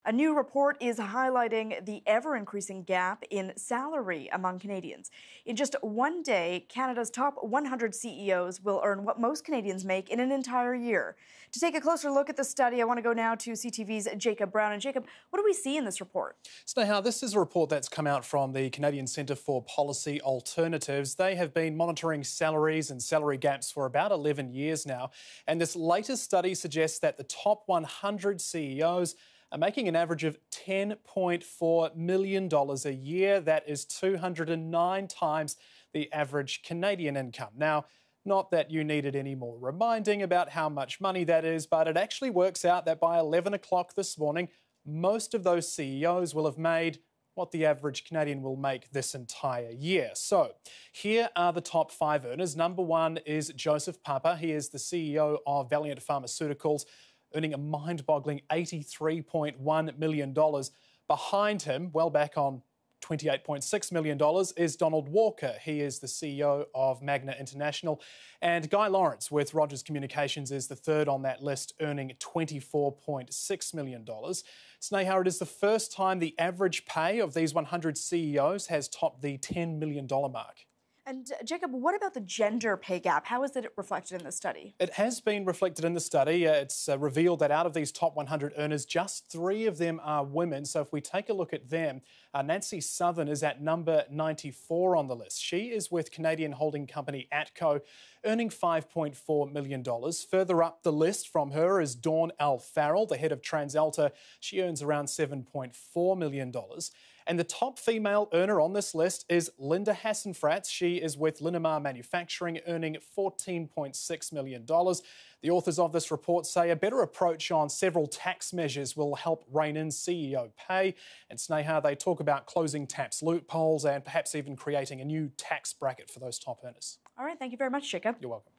A new report is highlighting the ever-increasing gap in salary among Canadians. In just one day, Canada's top 100 CEOs will earn what most Canadians make in an entire year. To take a closer look at the study, I want to go now to CTV's Jacob Brown. And Jacob, what do we see in this report? Sneha, this is a report that's come out from the Canadian Centre for Policy Alternatives. They have been monitoring salaries and salary gaps for about 11 years now. And this latest study suggests that the top 100 CEOs are making an average of $10.4 million a year. That is 209 times the average Canadian income. Now, not that you needed any more reminding about how much money that is, but it actually works out that by 11 o'clock this morning, most of those CEOs will have made what the average Canadian will make this entire year. So here are the top 5 earners. Number 1 is Joseph Papa. He is the CEO of Valeant Pharmaceuticals, earning a mind-boggling $83.1 million. Behind him, well back on $28.6 million, is Donald Walker. He is the CEO of Magna International. And Guy Lawrence with Rogers Communications is the third on that list, earning $24.6 million. Sneha, it is the first time the average pay of these 100 CEOs has topped the $10 million mark. And Jacob, what about the gender pay gap? How is it reflected in the study? It has been reflected in the study. It's revealed that out of these top 100 earners, just 3 of them are women. So if we take a look at them, Nancy Southern is at number 94 on the list. She is with Canadian holding company Atco, earning $5.4 million. Further up the list from her is Dawn L. Farrell, the head of TransAlta. She earns around $7.4 million. And the top female earner on this list is Linda Hassenfratz. She is with Linamar Manufacturing, earning $14.6 million. The authors of this report say a better approach on several tax measures will help rein in CEO pay. And Sneha, they talk about closing tax loopholes and perhaps even creating a new tax bracket for those top earners. All right, thank you very much, Jacob. You're welcome.